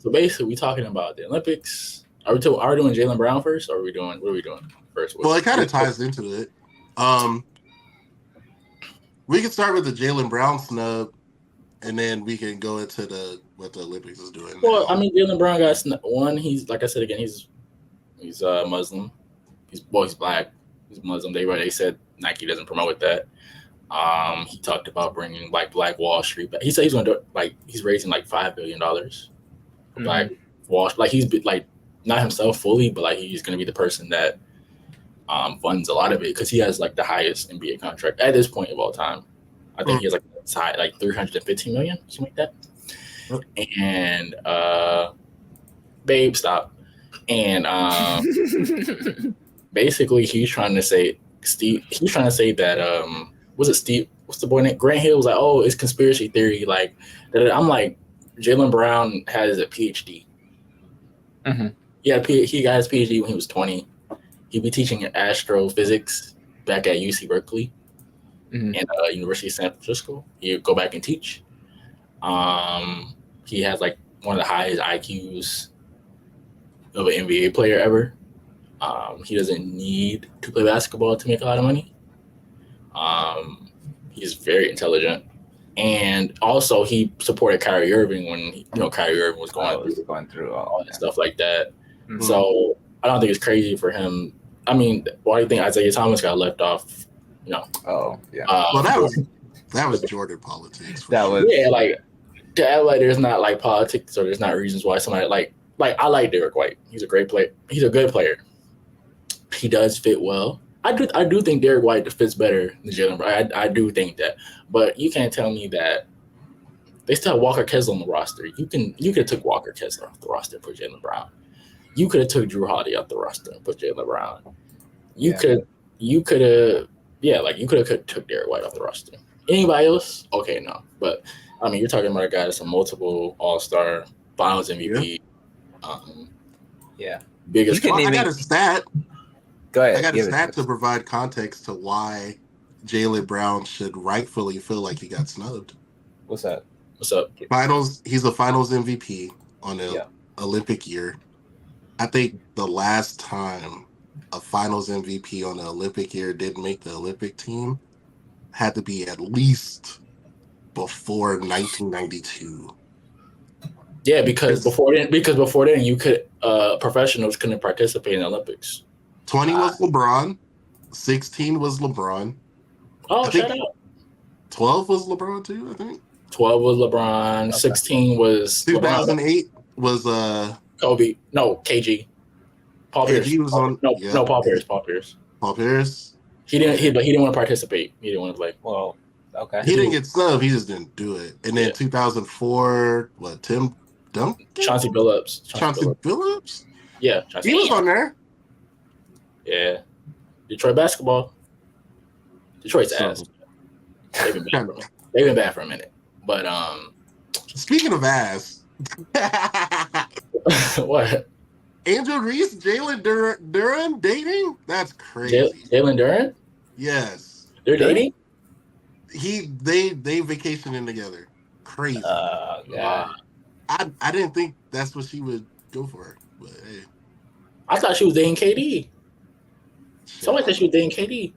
So basically, we talking about the Olympics. Are we doing Jaylen Brown first, or are we doing what are we doing first? Well, it kind of ties into it. We can start with the Jaylen Brown snub, and then we can go into what the Olympics is doing. Well, now. I mean, Jaylen Brown got one. He's like I said again. He's Muslim. He's black. He's Muslim. They said Nike doesn't promote that. He talked about bringing like Black Wall Street back. He said he's going to he's raising like $5 billion for Black Wall Street. Like he's like not himself fully, but like he's going to be the person that funds a lot of it because he has like the highest NBA contract at this point of all time. I think he has like $315 million, something like that. And babe, stop. And basically, he's trying to say that was it Steve? What's the boy name? Grant Hill was like, oh, it's conspiracy theory. Like, I'm like, Jaylen Brown has a PhD. Mm-hmm. Yeah, he got his PhD when he was 20. He'd be teaching astrophysics back at UC Berkeley and University of San Francisco. He'd go back and teach. He has like one of the highest IQs of an NBA player ever. He doesn't need to play basketball to make a lot of money. He's very intelligent, and also he supported Kyrie Irving when Kyrie Irving was going through all that stuff like that. Mm-hmm. So I don't think it's crazy for him. I mean, why do you think Isaiah Thomas got left off? Oh yeah. Well, that was Jordan politics. Like to act like there's not like politics or there's not reasons why somebody like I like Derek White. He's a great player. He's a good player. He does fit well. I do think Derek White fits better than Jaylen Brown. I do think that. But you can't tell me that they still have Walker Kessler on the roster. You could have took Walker Kessler off the roster and put Jaylen Brown. You could have took Drew Holiday off the roster and put Jaylen Brown. You could have took Derek White off the roster. Anybody else? Okay, no. But I mean, you're talking about a guy that's a multiple All-Star, Finals MVP. Biggest. I got a stat. Go ahead. I got a stat to provide context to why Jaylen Brown should rightfully feel like he got snubbed. What's that? What's up? He's a Finals MVP on the Olympic year. I think the last time a Finals MVP on the Olympic year didn't make the Olympic team had to be at least before 1992. Yeah, because before then you could professionals couldn't participate in the Olympics. 20 was LeBron, 16 was LeBron. Oh, shut up. 12 was LeBron too, I think. 12 was LeBron. Okay. 16 was 2008 was Kobe. No, KG. Paul Pierce. Was on. No, Paul Pierce. Paul Pierce. He didn't want to participate. He didn't want to play. Well, okay. He didn't get snubbed. He just didn't do it. And then 2004, Tim Duncan? Chauncey Billups. Chauncey Billups? Yeah. He was on there. Yeah. Detroit basketball. Detroit's ass. They've been bad for a minute. But speaking of ass. What? Angel Reese, Jalen Duren dating? That's crazy. Jalen Duren? Yes. They're dating? They vacationing together. Crazy. Yeah. I didn't think that's what she would go for. But hey. I thought she was dating KD. Somebody said she was dating KD.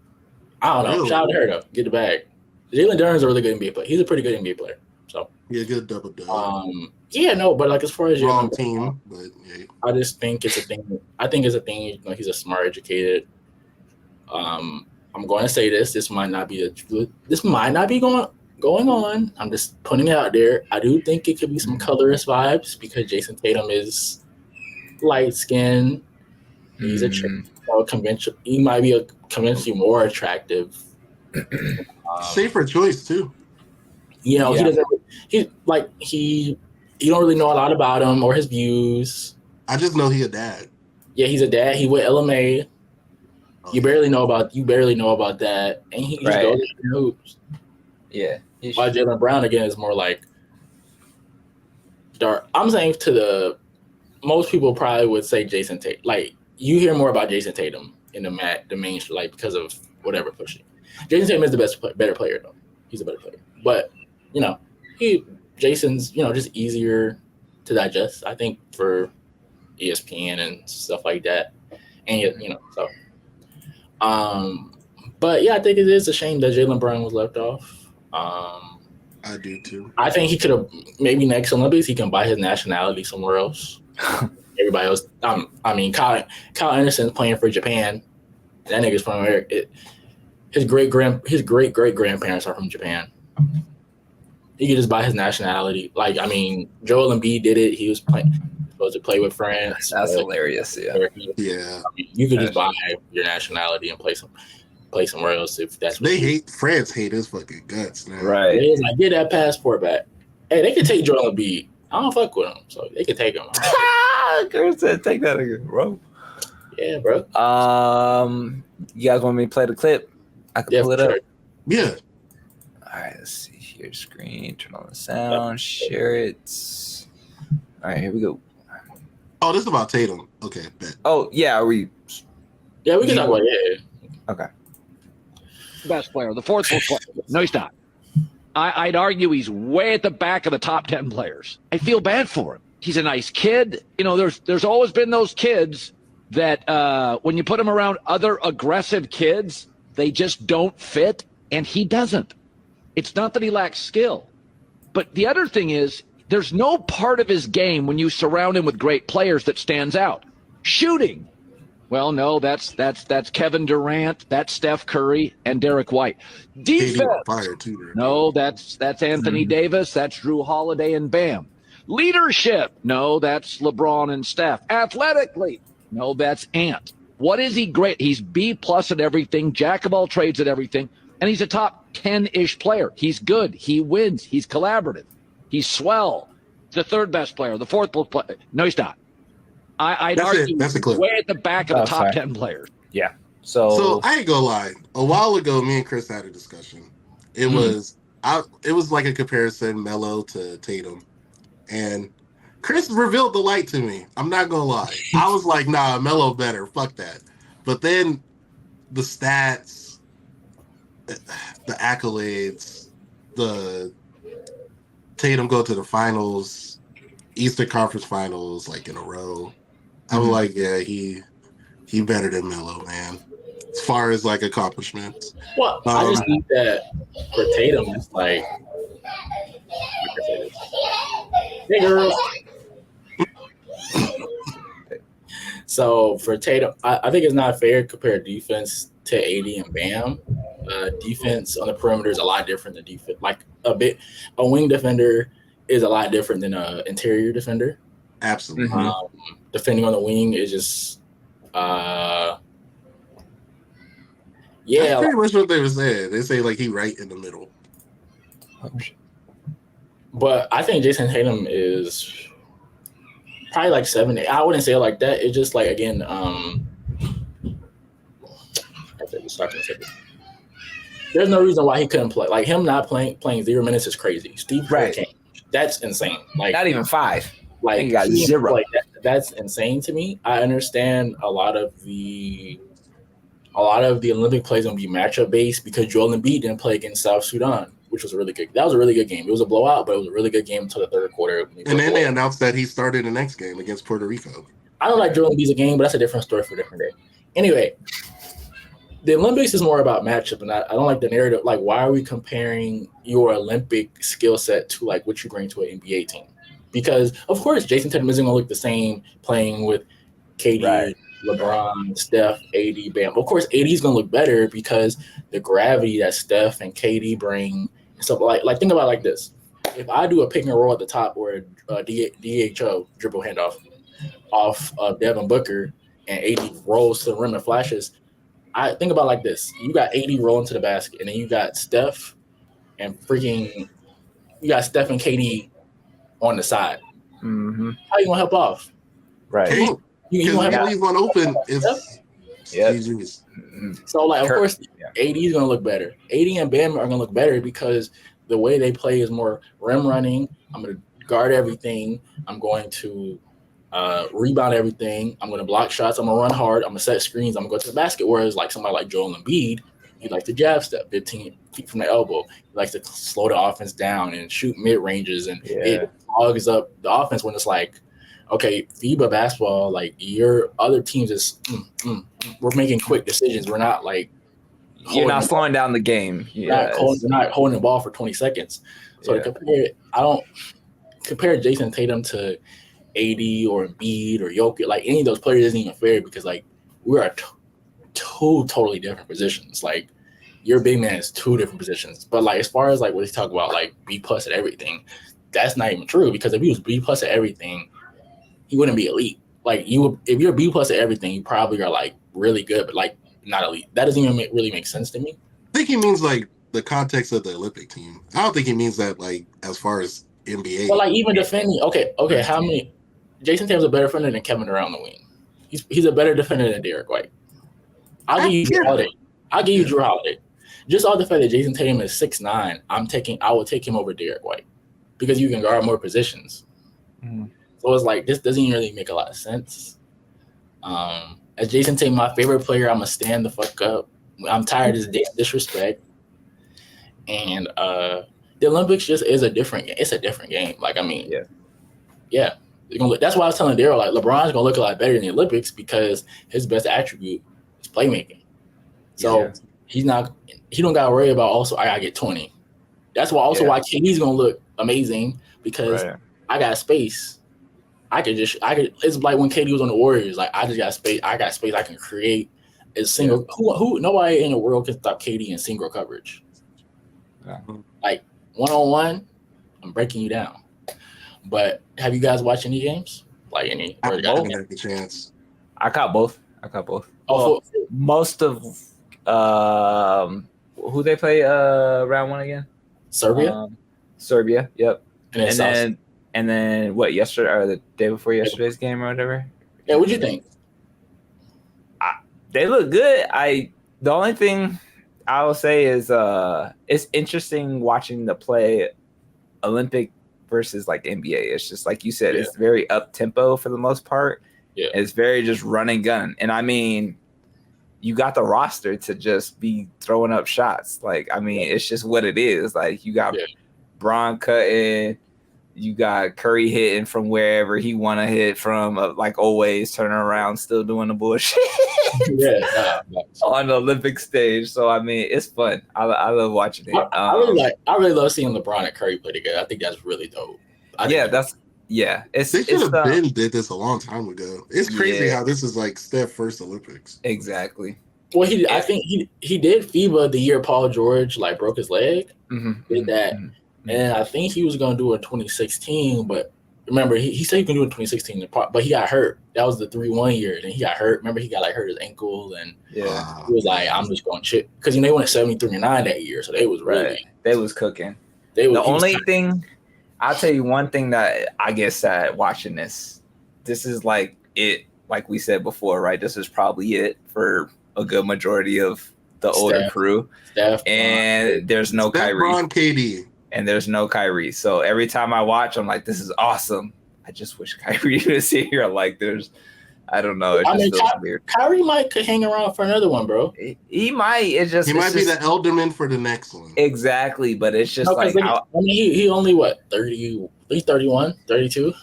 I don't know. Really? Shout out to her though. Get the bag. Jalen Duren's a really good NBA player. He's a pretty good NBA player. So good double. But like as far as wrong team, but yeah. I just think it's a thing. I think it's a thing. He's a smart, educated. I'm going to say this. This might not be going on. I'm just putting it out there. I do think it could be some colorist vibes because Jason Tatum is light skinned. He's conventional. He might be a conventionally more attractive. Safer choice too. He doesn't. He don't really know a lot about him or his views. I just know he's a dad. Yeah, he's a dad. He with LMA. You barely know about that, and he just goes in hoops. Yeah. While Jaylen Brown again is more like dark. I'm saying most people probably would say Jason Tatum. Like you hear more about Jason Tatum in the mainstream, like because of whatever pushing. Jason Tatum is the better player though. He's a better player, but Jason's just easier. to digest. I think for ESPN and stuff like that, and so. But yeah, I think it is a shame that Jaylen Brown was left off. I do too. I think he could have maybe next Olympics he can buy his nationality somewhere else. Everybody else, I mean, Kyle Anderson's playing for Japan. That nigga's from America. His great grandparents are from Japan. He could just buy his nationality. Like, I mean, Joel Embiid did it. He was supposed to play with France. That's hilarious. Yeah. Yeah. You could just buy your nationality and play somewhere else if that's what France hate his fucking guts now. Right. It's like, get that passport back. Hey, they can take Joel Embiid. I don't fuck with him, so they can take him. Girl said, take that again, bro. Yeah, bro. You guys want me to play the clip? I can pull it up. Yeah. All right, let's see here. Screen, turn on the sound, share it. All right, here we go. Oh, this is about Tatum. Okay, bet. Oh, yeah, we can talk about it. Okay. Best player, the fourth best player. No, he's not. I'd argue he's way at the back of the top 10 players. I feel bad for him. He's a nice kid. You know, there's always been those kids that when you put him around other aggressive kids, they just don't fit, and he doesn't. It's not that he lacks skill. But the other thing is, there's no part of his game when you surround him with great players that stands out. Shooting. Well, no, that's Kevin Durant, that's Steph Curry, and Derek White. Defense. Fire too, no, that's Anthony Davis, that's Drew Holiday and Bam. Leadership. No, that's LeBron and Steph. Athletically. No, that's Ant. What is he great? He's B+ at everything, jack of all trades at everything, and he's a top 10-ish player. He's good. He wins. He's collaborative. He's swell. The third best player, the fourth best player. No, he's not. I'd argue that's a clip. Way at the back of the top 10 players. Yeah. So I ain't gonna lie. A while ago, me and Chris had a discussion. It was like a comparison, Melo to Tatum, and Chris revealed the light to me. I'm not gonna lie. I was like, nah, Melo better. Fuck that. But then the stats, the accolades, the Tatum go to the finals, Eastern Conference Finals, like in a row. I was like, yeah, he better than Melo, man. As far as like accomplishments. Well, I just think that for Tatum, it's like, hey girls. So for Tatum, I think it's not fair to compare defense to AD and Bam. Defense on the perimeter is a lot different than defense. Like a wing defender is a lot different than an interior defender. Absolutely. Defending on the wing is just, That's pretty much what they were saying. They say like he right in the middle. But I think Jason Tatum is probably like 7, 8. I wouldn't say it like that. It's just like, again, there's no reason why he couldn't play. Like him not playing 0 minutes is crazy. Steve Kerr can't. That's insane. Like not even 5. Like he got 0. Like that's insane to me. I understand a lot of the Olympic plays gonna be matchup based because Joel Embiid didn't play against South Sudan, which was a really good. That was a really good game. It was a blowout, but it was a really good game until the third quarter. And then they announced that he started the next game against Puerto Rico. I don't like Joel Embiid's a game, but that's a different story for a different day. Anyway, the Olympics is more about matchup, and I don't like the narrative. Like, why are we comparing your Olympic skill set to like what you bring to an NBA team? Because of course, Jason Tatum isn't gonna look the same playing with KD, LeBron, Steph, AD, Bam. Of course, AD is gonna look better because the gravity that Steph and KD bring and stuff like think about it like this: if I do a pick and roll at the top or a DHO dribble handoff off of Devin Booker and AD rolls to the rim and flashes. I think about it like this: you got AD rolling to the basket, and then you got Steph and KD on the side. Mm-hmm. How you gonna help off? Right. You gonna leave one open if So like of course AD is gonna look better. AD and Bam are gonna look better because the way they play is more rim running. I'm gonna guard everything. I'm going to rebound everything. I'm gonna block shots. I'm gonna run hard. I'm gonna set screens. I'm gonna go to the basket. Whereas like somebody like Joel Embiid, He likes to jab step 15 feet from the elbow. He likes to slow the offense down and shoot mid ranges, and it clogs up the offense when it's like, okay, FIBA basketball, like your other teams is we're making quick decisions. We're not like you're not slowing down the game. We're not holding the ball for 20 seconds. So to compare it, I don't compare Jason Tatum to AD or Embiid or Jokic. Like any of those players isn't even fair because like we are two totally different positions. Like your big man is two different positions. But like as far as like what he's talking about, like B+ at everything, that's not even true because if he was B+ at everything, he wouldn't be elite. Like if you're B+ at everything, you probably are like really good, but like not elite. That doesn't even really make sense to me. I think he means like the context of the Olympic team. I don't think he means that like as far as NBA. But like even defending, okay, how many? Jason Tatum's a better defender than Kevin Durant on the wing. He's a better defender than Derek White. I'll give you Drew Holiday. I'll give you Drew Holiday. Just all the fact that Jason Tatum is 6'9", I would take him over Derek White because you can guard more positions. Mm-hmm. So it's like this doesn't really make a lot of sense. As Jason Tatum, my favorite player, I'm gonna stand the fuck up. I'm tired of this disrespect. And the Olympics just is a different game. It's a different game. Like, I mean, yeah. That's why I was telling Daryl, like, LeBron's going to look a lot better in the Olympics because his best attribute is playmaking. So he don't got to worry about also, I got to get 20. That's why why KD's going to look amazing because I got space. It's like when KD was on the Warriors, like, I just got space. I got space. I can create a single. Who nobody in the world can stop KD in single coverage. Like, one-on-one, I'm breaking you down. But have you guys watched any games? Like any? I haven't had the chance. I caught both. Oh, most of who they play round one again? Serbia. Serbia. Yep. And then what? Yesterday or the day before yesterday's game or whatever. Yeah. What'd you think? They look good. The only thing I will say is it's interesting watching the play Olympic versus like NBA. It's just like you said, it's very up tempo for the most part. Yeah. It's very just run and gun. And I mean, you got the roster to just be throwing up shots. Like, I mean, it's just what it is. Like you got Bron cutting, you got Curry hitting from wherever he want to hit from, like always turning around, still doing the bullshit. On the Olympic stage. So I mean, it's fun. I love watching it. I really love seeing LeBron and Curry play together. I think that's really dope. They should have did this a long time ago. It's crazy how this is like Steph's first Olympics. Exactly. Well, I think he did FIBA the year Paul George like broke his leg. Did that. And I think he was going to do it in 2016, but remember, he said he could do it in 2016, but he got hurt. That was the 3-1 year. Then he got hurt. Remember, he got like hurt his ankle, and he was like, "I'm just going to chip," because they went 73-9 that year, so they was really they was cooking. I'll tell you one thing that I get sad watching this. This is like it, like we said before, right? This is probably it for a good majority of the older crew. And there's no Kyrie. Bron, KD. And there's no Kyrie. So every time I watch, I'm like, this is awesome. I just wish Kyrie was here. Like, I don't know. It just feels weird. Kyrie could hang around for another one, bro. He might. He might be the Elderman for the next one. Exactly. But it's just he only, 30, he's 31, 32?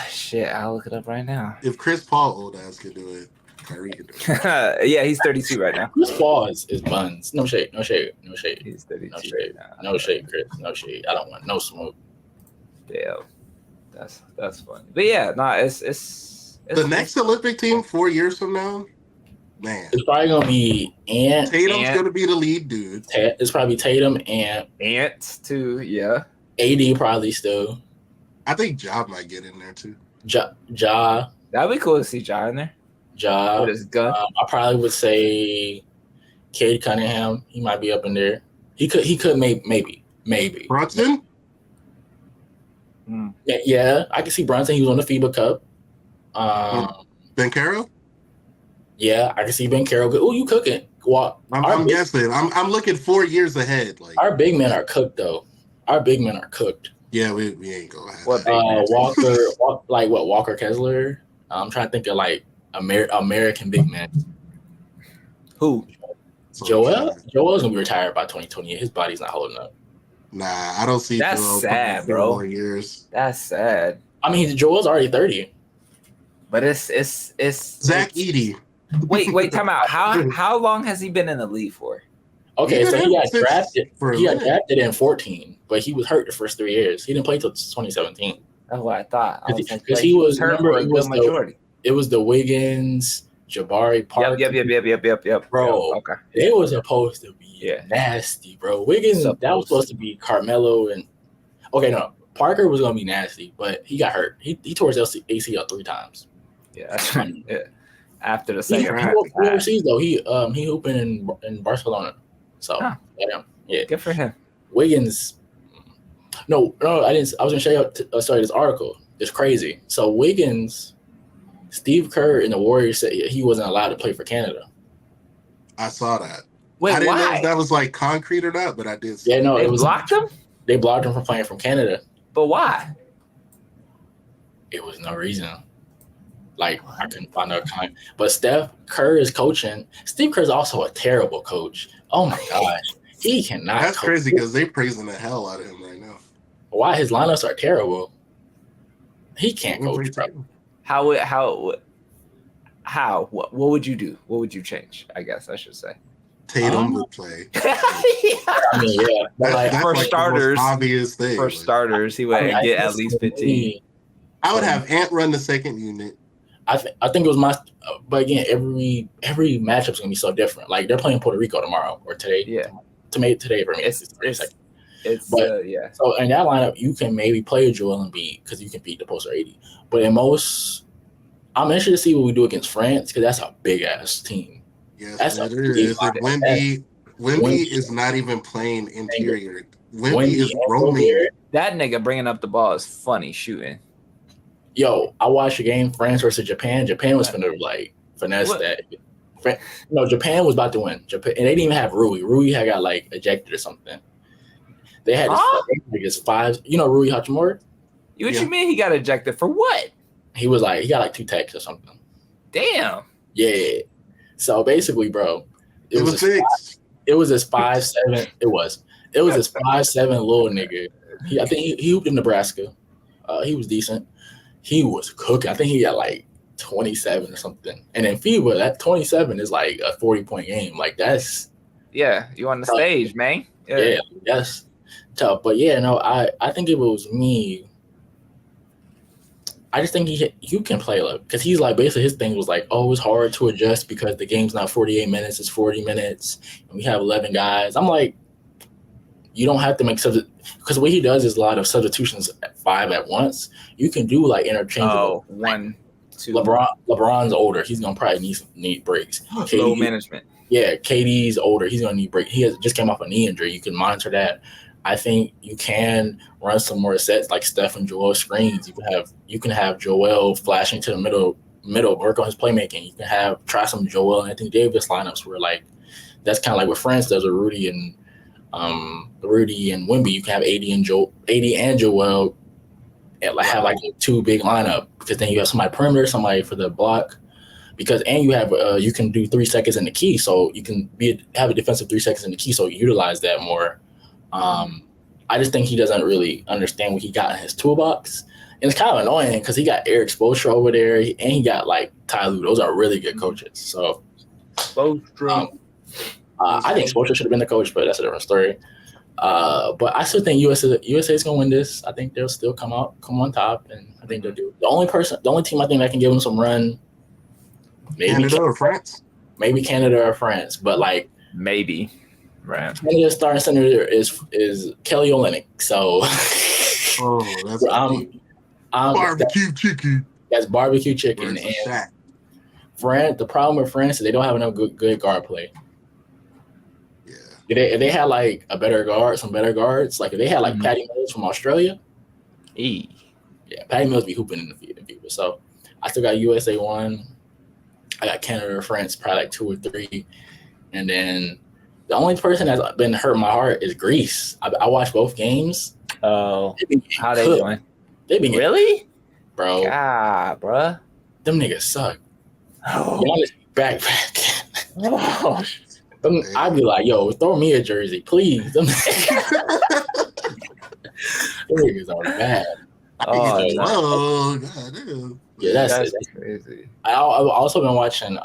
Shit, I'll look it up right now. If Chris Paul old ass could do it, Kyrie could do it. Yeah, he's 32 right now. Chris Paul is buns. No shade. He's 32 right now. No shade, Chris. No shade. I don't want no smoke. Damn. That's funny. But yeah, it's the next Olympic team 4 years from now, man. It's probably gonna be Ant. Tatum's gonna be the lead dude. It's probably Tatum and Ant too, yeah. AD probably still. I think Ja might get in there too. Ja. That'd be cool to see Ja in there. Ja. With his gun. I probably would say Cade Cunningham. He might be up in there. He could maybe. Brunson? Yeah, I can see Brunson. He was on the FIBA Cup. Banchero? Yeah, I can see Banchero. Oh, you cooking? Well, I'm guessing. I'm looking 4 years ahead. Like our big men are cooked though. Our big men are cooked. Yeah, we ain't gonna have Walker Kessler. I'm trying to think of like American big men. Who? Joel's gonna be retired by 2028. His body's not holding up. Nah, I don't see That's Joel sad, playing bro. more years. That's sad. I mean, Joel's already 30. But it's Zach Edey. Wait, time out. How long has he been in the league for? Okay, so he got drafted. For He got drafted in 14, but he was hurt the first 3 years. He didn't play till 2017. That's what I thought. Because he was hurt for a good majority. It was the Wiggins, Jabari Parker. Yep. Bro, Okay. It was supposed to be nasty, bro. Wiggins, that was supposed to be Carmelo and Parker was gonna be nasty, but he got hurt. He tore his ACL 3 times. Yeah, that's right. Yeah. After the second he went overseas though. He hooping in Barcelona. So yeah. Good for him. Wiggins. No, I didn't. I was gonna show you. This article. It's crazy. So Wiggins, Steve Kerr and the Warriors said he wasn't allowed to play for Canada. I saw that. Wait, I didn't know why? if that was like concrete or not, but I did. See Yeah, no, They blocked him. They blocked him from playing from Canada. But why? It was no reason. Like I couldn't find a time. But Steph Kerr is coaching. Steve Kerr is also a terrible coach. Oh my gosh, he cannot. That's coach. crazy because they're praising the hell out of him right now. Why his lineups are terrible? He can't coach, bro. What would you do? What would you change? I guess I should say. Tatum would play. I mean, yeah. But That's for like starters, the most obvious thing. For starters, he would get at least 15. I would have Ant run the second unit. I think it was my. But again, every matchup's gonna be so different. Like they're playing Puerto Rico tomorrow or today. Yeah. Today for me. It's yeah. So in that lineup, you can maybe play Joel Embiid because you can beat the poster 80. But in most, I'm interested to see what we do against France because that's a big ass team. Yes, that's it is. Wemby is not even playing interior. Wemby is roaming. That nigga bringing up the ball is funny shooting. Yo, I watched a game France versus Japan. Japan was finna like finesse that. No, Japan was about to win. Japan, and they didn't even have Rui. Rui had got like ejected or something. They had this 5. You know Rui Hachimura? What you mean he got ejected for what? He got like 2 techs or something. Damn. Yeah. So basically, bro, it was fixed. It was this 5'7". It was this 5'7" little nigga. I think he hooped in Nebraska. He was decent. He was cooking. I think he got like 27 or something. And in FIBA, that 27 is like a 40-point game. Like that's you on the stage, man. Yeah, that's tough. But yeah, no, I think if it was me, I just think you can play because he's like basically his thing was like, oh, it's hard to adjust because the game's not 48 minutes, it's 40 minutes, and we have 11 guys. I'm like, you don't have to make because what he does is a lot of substitutions at 5 at once. You can do like interchangeable. 1, 2. LeBron's older. He's gonna probably need breaks. Low management. Yeah, KD's older. He's gonna need breaks. He just came off a knee injury. You can monitor that. I think you can run some more sets like Steph and Joel screens. You can have Joel flashing to the middle, work on his playmaking. You can try some Joel and Anthony Davis lineups where like that's kind of like what France does with Rudy and Wemby. You can have AD and Joel and have like a 2 big lineup because then you have somebody perimeter, somebody for the block. You have you can do 3 seconds in the key, so you can have a defensive 3 seconds in the key, so you utilize that more. I just think he doesn't really understand what he got in his toolbox. And it's kind of annoying because he got Eric Spoelstra over there and he got like Ty Lue. Those are really good coaches. So Spoelstra. I think Spoelstra should have been the coach, but that's a different story. But I still think USA is going to win this. I think they'll still come on top, and I think they'll do. The only team I think that can give them some run, maybe Canada or France. Maybe Canada or France, but like maybe. Right. Canada's starting center is Kelly Olynyk. So that's barbecue chicken. That's barbecue chicken. And France. The problem with France is they don't have enough good guard play. Yeah. If they had like some better guards, like if they had like Patty Mills from Australia. Yeah, Patty Mills be hooping in the FIBA. So I still got USA 1. I got Canada or France probably like 2 or 3, and then. The only person that's been hurting my heart is Greece. I watched both games. Oh, how they doing? They been really, bro. God, bro. Them niggas suck. Oh, back. Oh. I'd be like, yo, throw me a jersey, please. Them niggas are bad. Oh, no. God damn. Yeah, that's crazy. I've also been watching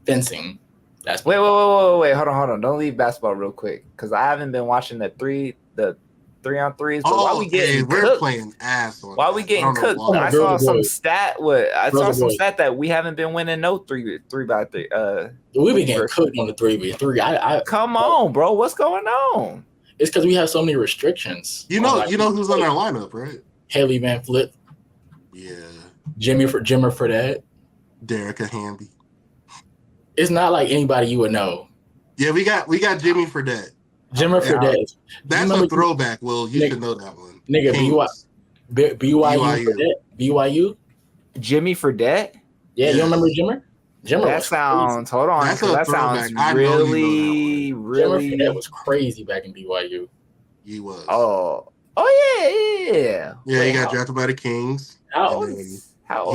fencing. That's Wait. Hold on. Don't leave basketball real quick because I haven't been watching the 3-on-3s. But why we getting we're cooked? playing ass on Why we getting cooked? why. I saw some stat. I saw some boys. stat that we haven't been winning no 3x3. We've been getting cooked on the 3v3. Come on, bro. What's going on? It's because we have so many restrictions. You know who's on our lineup, right? Haley Van Fleet. Yeah. Jimmer for that. Derica Hamby. It's not like anybody you would know. Yeah, we got Jimmy Fredette. Jimmer for that. That's a throwback. Will you should know that one. Nigga, BYU. Jimmy Fredette? Yeah, you don't remember Jimmer? That sounds. Hold on. That sounds really. Jimmer Fredette was crazy back in BYU. He was. Oh yeah. Yeah, he got drafted by the Kings. How old? He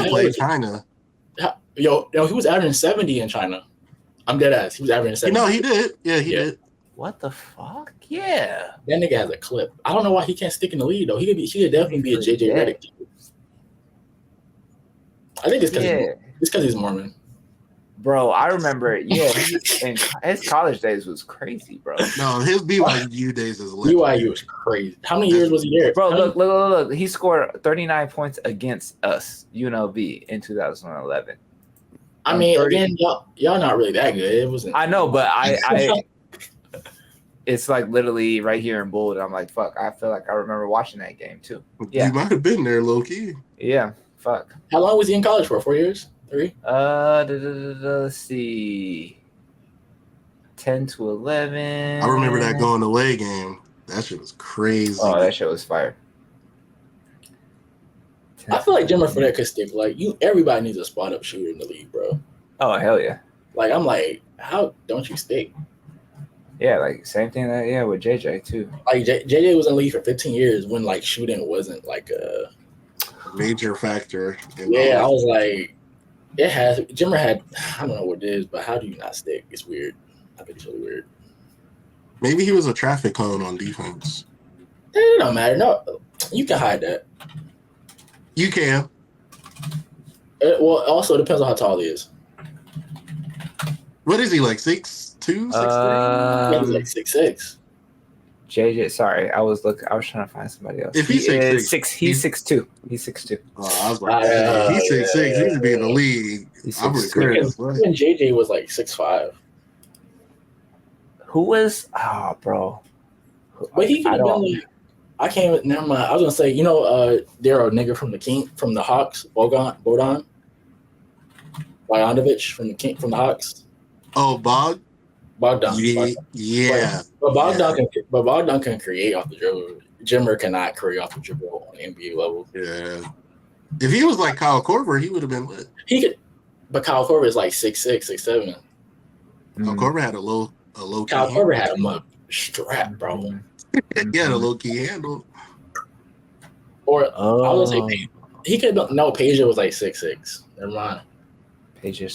played China. Yo, he was averaging 70 in China. I'm dead ass. He was averaging 70. No, he did. Yeah, he did. What the fuck? Yeah. That nigga has a clip. I don't know why he can't stick in the lead though. He could definitely be a JJ Redick. I think it's because he's Mormon. Bro, I remember. Yeah, his college days was crazy, bro. No, his BYU days is lit. BYU was crazy. How many years was he there? Bro, look. He scored 39 points against us, UNLV, in 2011. I mean, again, y'all not really that good. It wasn't. I know, but I it's like literally right here in bold. I'm like, fuck. I feel like I remember watching that game too. Yeah, you might have been there, low key. Yeah, fuck. How long was he in college for? 4 years? 3? Let's see. 10 to 11. I remember that going away game. That shit was crazy. Oh, that shit was fire. I feel like Jimmer for that could stick. Like everybody needs a spot up shooter in the league, bro. Oh hell yeah. Like I'm like, how don't you stick? Yeah, like same thing with JJ too. Like JJ was in the league for 15 years when like shooting wasn't like a major factor. Yeah, I was like, Jimmer had, I don't know what it is, but how do you not stick? It's weird. I think it's really weird. Maybe he was a traffic cone on defense. It don't matter. No, you can hide that. You can. Well, it also depends on how tall he is. What is he, like 6'2", 6'3"? He's like 6'6". JJ, sorry, I was trying to find somebody else. If he's 6'6", he's 6'2". He's 6'2". Oh, I was like, he's 6'6". He should be in the league. I'm curious. Even JJ was like 6'5". Who was? Oh, bro. But he could have been like. I can't. Never mind. I was gonna say, Daryl nigga from the Hawks, Bogdanovich from the Hawks. Oh, Bogdan. Yeah. But Bogdan can create off the dribble. Jimmer cannot create off the dribble on the NBA level. Yeah. If he was like Kyle Korver, he would have been lit. He could, but Kyle Korver is like 6'6", 6'7". Kyle Korver had a low. Kyle Korver had him up strap, bro. He had a low key handle. Or I was gonna say he could have. No, Peja was like 6'6". Never mind. Peja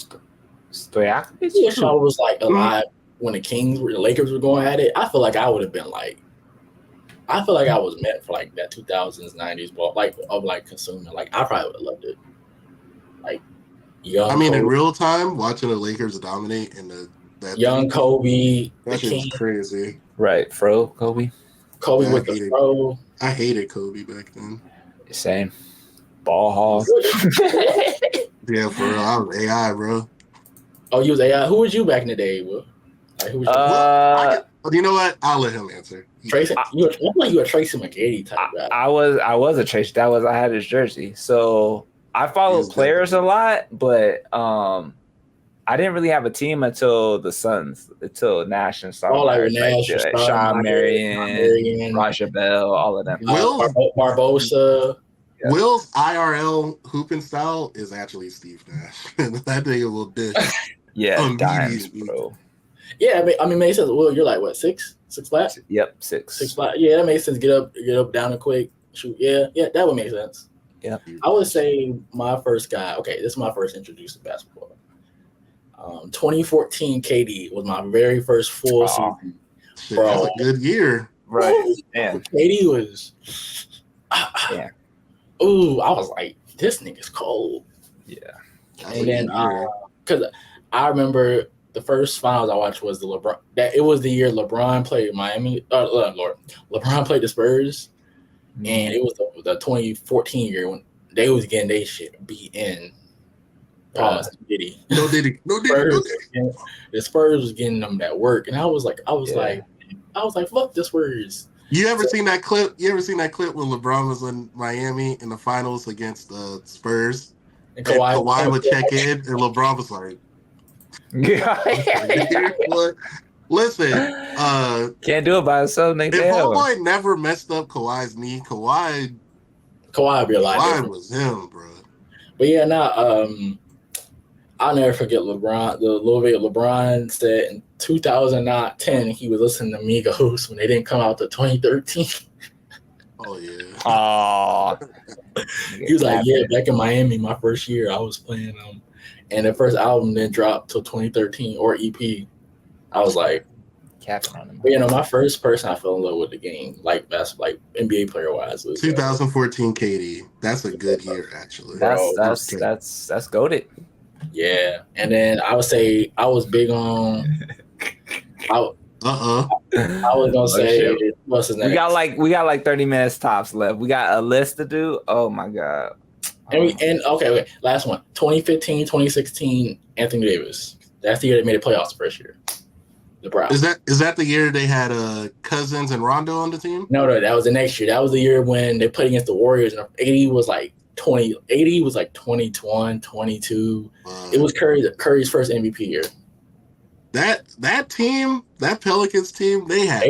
Stojakovic? If I was like alive when the Lakers were going at it, I feel like I would have been like. I feel like I was meant for like that 2000s, 90s ball, like of like consuming. Like I probably would have loved it. Like young. I mean, in real time, watching the Lakers dominate and that young Kobe, that shit was crazy. Right, Fro Kobe. Kobe with the Fro. I hated Kobe back then. Same. Ball hog. Yeah, for real. I was AI, bro. Oh, you was AI. Who was you back in the day, bro? Like, who was you? You know what? I'll let him answer. Tracy, you a Tracy McGrady type guy. I was a Tracy. I had his jersey. So I followed players a lot, but I didn't really have a team until the Suns, until Nash and stuff. Sean Marion, Raja Bell, all of them. Barbosa. Yeah. Will's IRL hooping style is actually Steve Nash. That nigga will dish. Yeah, dimes, bro. Yeah, I mean, makes sense. Will, you're like what, 6 flat? Yep, 6. 6 flat. Yeah, that makes sense. Get up, down and quick, shoot. Yeah, that would make sense. Yeah, I would say my first guy. Okay, this is my first introduced to basketball. 2014 KD was my very first full season. Shit, that's a good year. Right. Yeah. KD was. Yeah. Ooh, I was like, this nigga's cold. Yeah. That's And a then, good year. because I remember the first finals I watched was the LeBron. That it was the year LeBron played Miami. LeBron played the Spurs, and it was the 2014 year when they was getting their shit beat in. Pause. Diddy. No Diddy. The Spurs was getting them that work, and I was like, fuck the Spurs. You ever seen that clip? You ever seen that clip when LeBron was in Miami in the finals against the Spurs? And Kawhi would check in, and LeBron was like, listen, can't do it by himself. If Homeboy never messed up Kawhi's knee, Kawhi would be a lot different. Kawhi was him, bro. But yeah, I'll never forget LeBron. The little bit LeBron said in 2010 he was listening to Migos when they didn't come out to 2013. Oh yeah. Oh. He was like, yeah, back in Miami, my first year, I was playing them, and the first album didn't drop till 2013 or EP. I was like, capping on him. But, my first person I fell in love with the game, like that's like NBA player wise, was 2014 KD. That's a good year, actually. That's goated. Yeah, and then I would say I was big on. I was gonna say what's his name? We got like 30 minutes tops left. We got a list to do. Oh my god. Okay, last one. 2015, 2016, Anthony Davis. That's the year they made the playoffs the first year. The Browns. Is that the year they had Cousins and Rondo on the team? No, that was the next year. That was the year when they played against the Warriors, and 80 was like 21, 22. It was Curry's first MVP year. That team, that Pelicans team, they had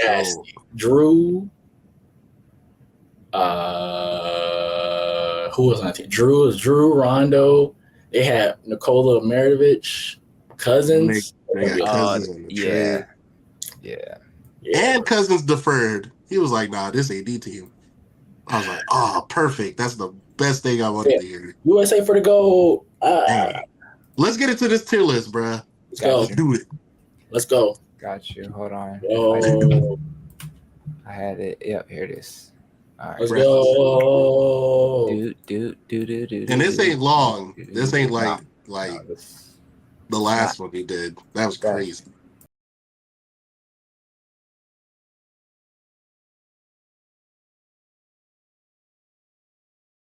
nasty. Drew. Who was on that team? Drew, Rondo. They had Nikola Mirotic, Cousins. They got Cousins in the trade. Yeah. And Cousins deferred. He was like, nah, this AD team. I was like, oh, perfect. That's the best thing I wanted to hear. USA for the goal. Let's get into this tier list, bruh. Let's go. Do it. Let's go. Got you. Hold on. Oh. I had it. Yep, here it is. All right. Let's go. Do. And this ain't long. This ain't like the last one we did. That was crazy.